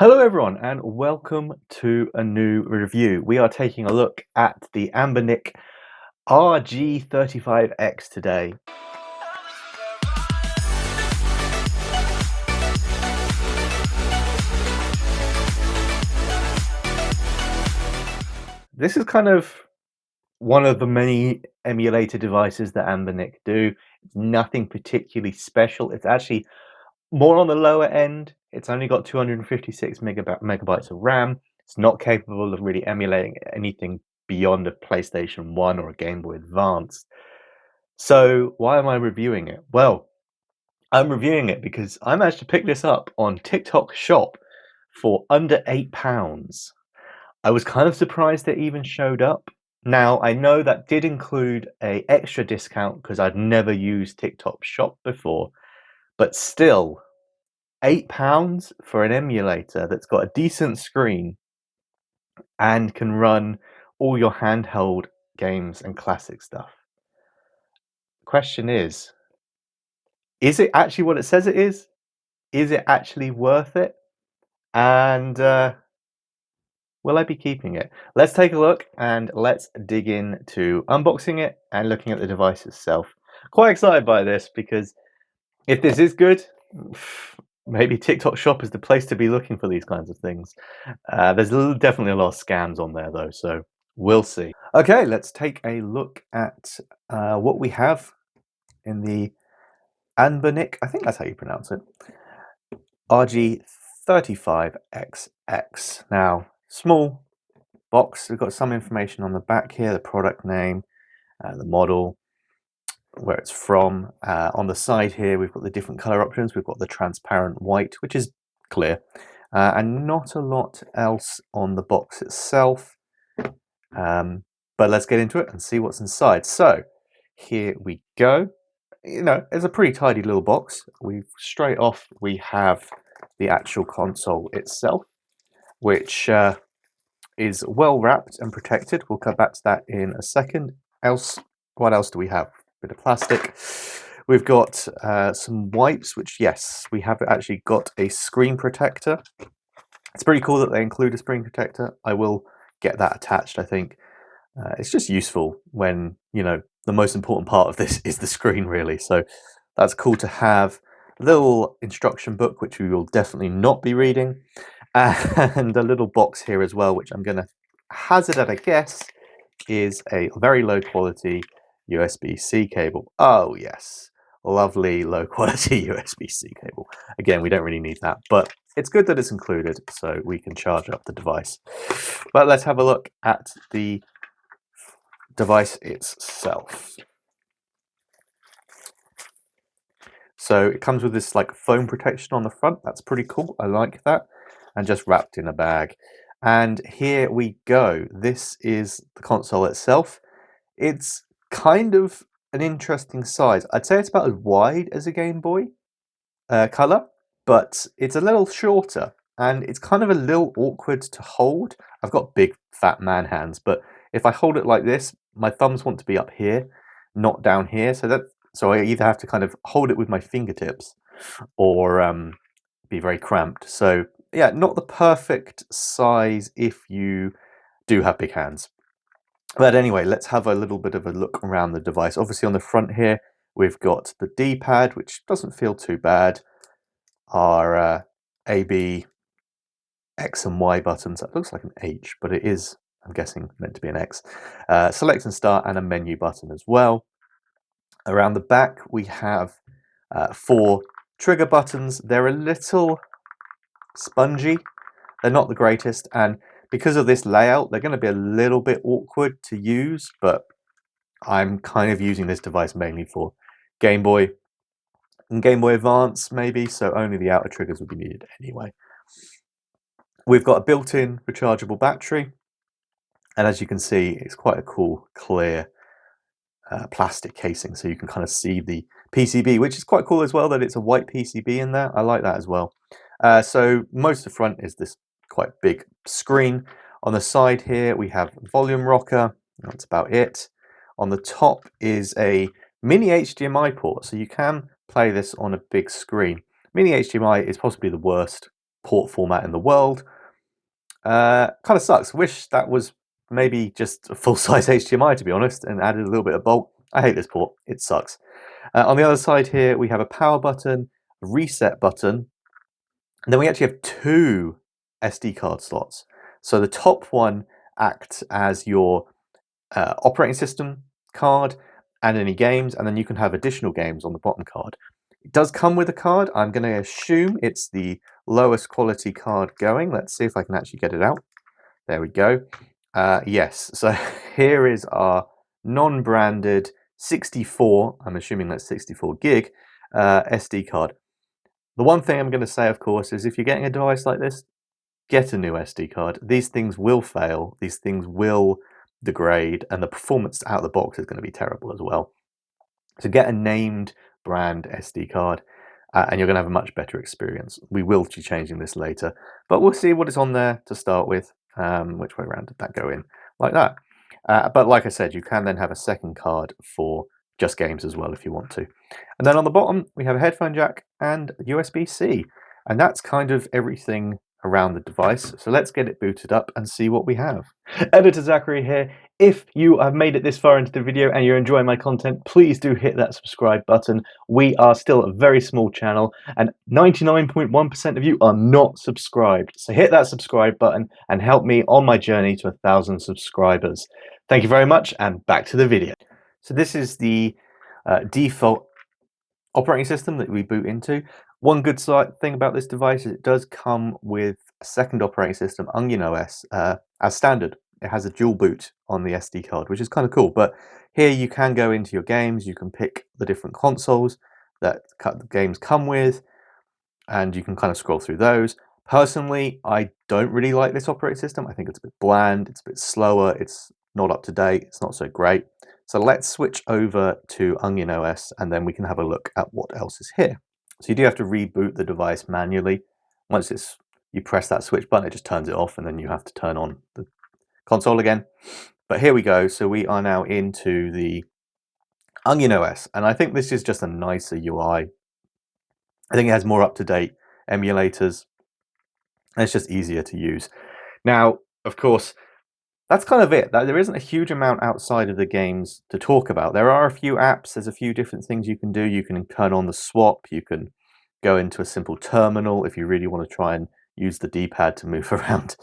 Hello everyone and welcome to a new review. We are taking a look at the Anbernic RG35X today. This is kind of one of the many emulator devices that Anbernic do. It's nothing particularly special. It's actually more on the lower end. It's only got 256 megabytes of RAM. It's not capable of really emulating anything beyond a PlayStation 1 or a Game Boy Advance. So why am I reviewing it? Well, I'm reviewing it because I managed to pick this up on TikTok Shop for under £8. I was kind of surprised it even showed up. Now, I know that did include an extra discount because I'd never used TikTok Shop before, but still, £8 for an emulator that's got a decent screen and can run all your handheld games and classic stuff. Question is it actually what it says it is? Is it actually worth it? And will I be keeping it? Let's take a look and let's dig into unboxing it and looking at the device itself. Quite excited by this because if this is good, maybe TikTok Shop is the place to be looking for these kinds of things. There's definitely a lot of scams on there though, so we'll see. Okay, let's take a look at what we have in the Anbernic, I think that's how you pronounce it, RG35XX. Now, small box, we've got some information on the back here, the product name, the model, where it's from. On the side here, we've got the different color options. We've got the transparent white, which is clear, and not a lot else on the box itself. But let's get into it and see what's inside. So here we go. You know, it's a pretty tidy little box. Straight off, we have the actual console itself, which is well wrapped and protected. We'll come back to that in a second. What else do we have? Bit of plastic. We've got some wipes, which, yes, we have actually got a screen protector. It's pretty cool that they include a screen protector. I will get that attached, I think. It's just useful when, you know, the most important part of this is the screen, really. So that's cool to have. A little instruction book, which we will definitely not be reading. And a little box here as well, which I'm going to hazard at a guess is a very low quality USB-C cable. Oh yes, lovely low quality USB-C cable. Again, we don't really need that, but it's good that it's included so we can charge up the device. But let's have a look at the device itself. So it comes with this like foam protection on the front. That's pretty cool. I like that. And just wrapped in a bag. And here we go. This is the console itself. It's kind of an interesting size. I'd say it's about as wide as a Game Boy Color, but it's a little shorter and it's kind of a little awkward to hold. I've got big fat man hands, but if I hold it like this, my thumbs want to be up here, not down here. So I either have to kind of hold it with my fingertips or be very cramped. So yeah, not the perfect size if you do have big hands. But anyway, let's have a little bit of a look around the device. Obviously on the front here, we've got the D-pad, which doesn't feel too bad. Our A, B, X and Y buttons. That looks like an H, but it is, I'm guessing, meant to be an X. Select and start and a menu button as well. Around the back, we have 4 trigger buttons. They're a little spongy. They're not the greatest, and because of this layout, they're going to be a little bit awkward to use, but I'm kind of using this device mainly for Game Boy and Game Boy Advance, maybe, so only the outer triggers would be needed anyway. We've got a built-in rechargeable battery, and as you can see, it's quite a cool, clear plastic casing, so you can kind of see the PCB, which is quite cool as well, that it's a white PCB in there. I like that as well. So most of the front is this quite big screen. On the side here, we have volume rocker. That's about it. On the top is a mini HDMI port, so you can play this on a big screen. Mini HDMI is possibly the worst port format in the world. Kind of sucks. Wish that was maybe just a full-size HDMI, to be honest, and added a little bit of bulk. I hate this port. It sucks. On the other side here, we have a power button, a reset button, and then we actually have two SD card slots. So the top one acts as your operating system card and any games, and then you can have additional games on the bottom card. It does come with a card. I'm going to assume it's the lowest quality card going. Let's see if I can actually get it out. There we go. Yes, so here is our non-branded 64, I'm assuming that's 64 gig, SD card. The one thing I'm going to say, of course, is if you're getting a device like this, get a new SD card. These things will fail, these things will degrade, and the performance out of the box is going to be terrible as well. So get a named brand SD card, and you're going to have a much better experience. We will be changing this later, but we'll see what is on there to start with. Which way around did that go in? Like that. But like I said, you can then have a second card for just games as well if you want to. And then on the bottom, we have a headphone jack and USB-C. And that's kind of everything around the device. So let's get it booted up and see what we have. Editor Zachary here. If you have made it this far into the video and you're enjoying my content, please do hit that subscribe button. We are still a very small channel and 99.1% of you are not subscribed. So hit that subscribe button and help me on my journey to 1,000 subscribers. Thank you very much, and back to the video. So this is the default operating system that we boot into. One good thing about this device is it does come with a second operating system, Onion OS, as standard. It has a dual boot on the SD card, which is kind of cool. But here you can go into your games, you can pick the different consoles that the games come with, and you can kind of scroll through those. Personally, I don't really like this operating system. I think it's a bit bland, it's a bit slower, it's not up to date, it's not so great. So let's switch over to Onion OS and then we can have a look at what else is here. So you do have to reboot the device manually. Once you press that switch button, it just turns it off and then you have to turn on the console again. But here we go. So we are now into the Onion OS, and I think this is just a nicer UI. I think it has more up-to-date emulators, and it's just easier to use. Now, of course, that's kind of it. There isn't a huge amount outside of the games to talk about. There are a few apps, there's a few different things you can do. You can turn on the swap, you can go into a simple terminal if you really want to try and use the D-pad to move around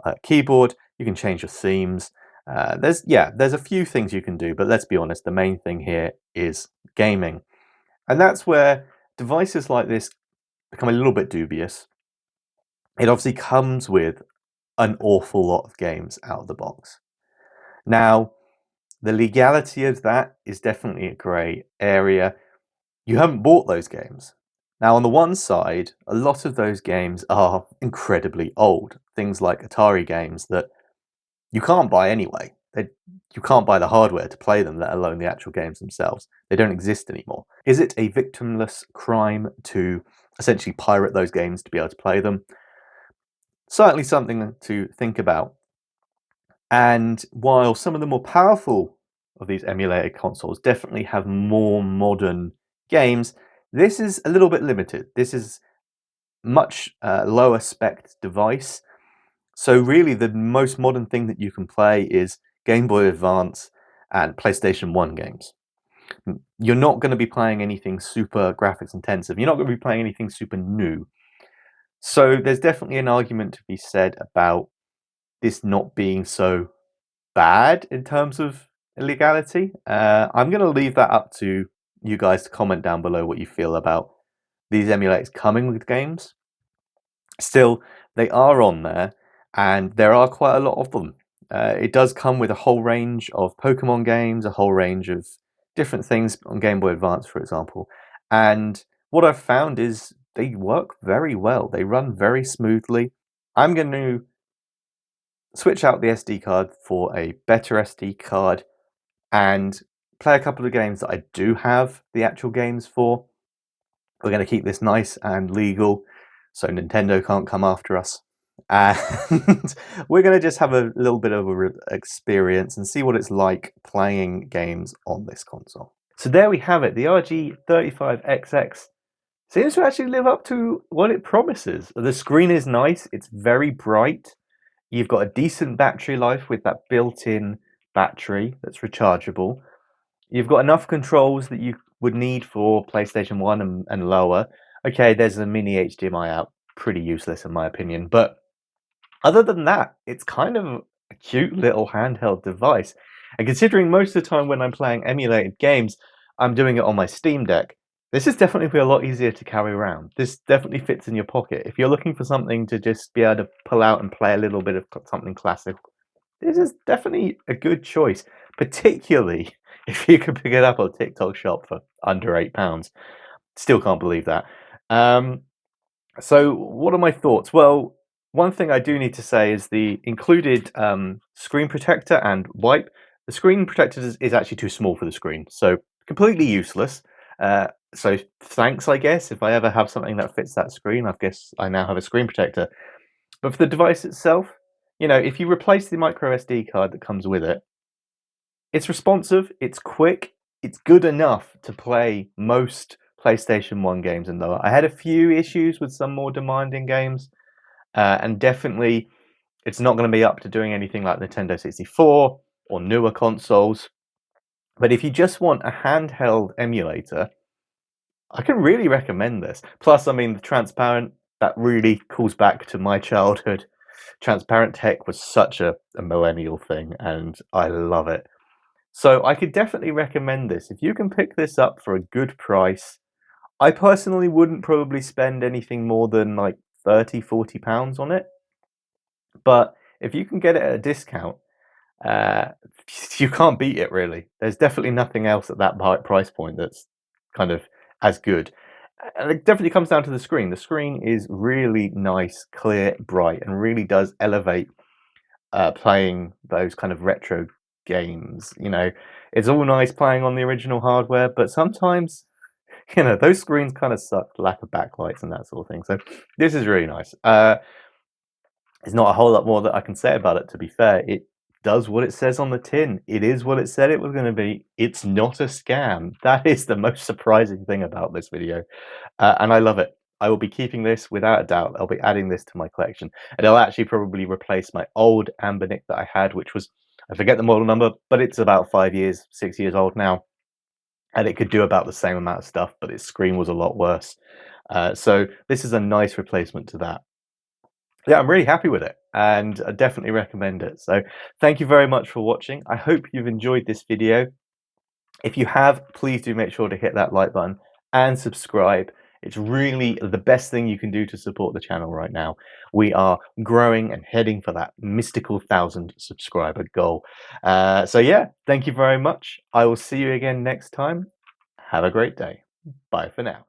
a keyboard. You can change your themes. There's a few things you can do, but let's be honest, the main thing here is gaming. And that's where devices like this become a little bit dubious. It obviously comes with an awful lot of games out of the box. Now, the legality of that is definitely a grey area. You haven't bought those games. Now, on the one side, a lot of those games are incredibly old. Things like Atari games that you can't buy anyway. You can't buy the hardware to play them, let alone the actual games themselves. They don't exist anymore. Is it a victimless crime to essentially pirate those games to be able to play them? Certainly something to think about. And while some of the more powerful of these emulated consoles definitely have more modern games, this is a little bit limited. This is much lower spec device. So really the most modern thing that you can play is Game Boy Advance and PlayStation 1 games. You're not going to be playing anything super graphics intensive. You're not going to be playing anything super new. So there's definitely an argument to be said about this not being so bad in terms of illegality. I'm going to leave that up to you guys to comment down below what you feel about these emulators coming with games. Still, they are on there, and there are quite a lot of them. It does come with a whole range of Pokemon games, a whole range of different things on Game Boy Advance, for example. And what I've found is they work very well. They run very smoothly. I'm going to switch out the SD card for a better SD card and play a couple of games that I do have the actual games for. We're going to keep this nice and legal so Nintendo can't come after us. And we're going to just have a little bit of an experience and see what it's like playing games on this console. So there we have it, the RG35XX seems to actually live up to what it promises. The screen is nice, it's very bright. You've got a decent battery life with that built-in battery that's rechargeable. You've got enough controls that you would need for PlayStation 1 and lower. Okay, there's a mini HDMI out, pretty useless in my opinion, but other than that, it's kind of a cute little handheld device. And considering most of the time when I'm playing emulated games, I'm doing it on my Steam Deck, this is definitely a lot easier to carry around. This definitely fits in your pocket. If you're looking for something to just be able to pull out and play a little bit of something classic, this is definitely a good choice, particularly if you can pick it up on TikTok Shop for under £8. Still can't believe that. So what are my thoughts? Well, one thing I do need to say is the included screen protector and wipe. The screen protector is actually too small for the screen, so completely useless. So thanks, I guess. If I ever have something that fits that screen, I guess I now have a screen protector. But for the device itself, you know, if you replace the micro SD card that comes with it, it's responsive, it's quick, it's good enough to play most PlayStation 1 games and lower. I had a few issues with some more demanding games, and definitely it's not going to be up to doing anything like Nintendo 64 or newer consoles. But if you just want a handheld emulator, I can really recommend this. Plus, I mean, the transparent, that really calls back to my childhood. Transparent tech was such a millennial thing, and I love it. So I could definitely recommend this. If you can pick this up for a good price, I personally wouldn't probably spend anything more than like £30–40 on it. But if you can get it at a discount, uh, you can't beat it really. There's definitely nothing else at that price point that's kind of as good. And it definitely comes down to the screen. The screen is really nice, clear, bright, and really does elevate playing those kind of retro games. You know, it's all nice playing on the original hardware, but sometimes, you know, those screens kind of suck, lack of backlights and that sort of thing. So this is really nice. There's not a whole lot more that I can say about it, to be fair. It does what it says on the tin. It is what it said it was going to be. It's not a scam. That is the most surprising thing about this video. And I love it. I will be keeping this without a doubt. I'll be adding this to my collection. And it'll actually probably replace my old Anbernic that I had, which was, I forget the model number, but it's about 5 years, 6 years old now. And it could do about the same amount of stuff, but its screen was a lot worse. So this is a nice replacement to that. Yeah, I'm really happy with it, and I definitely recommend it. So thank you very much for watching. I hope you've enjoyed this video. If you have, please do make sure to hit that like button and subscribe. It's really the best thing you can do to support the channel right now. We are growing and heading for that mystical 1,000 subscriber goal. So yeah, thank you very much. I will see you again next time. Have a great day. Bye for now.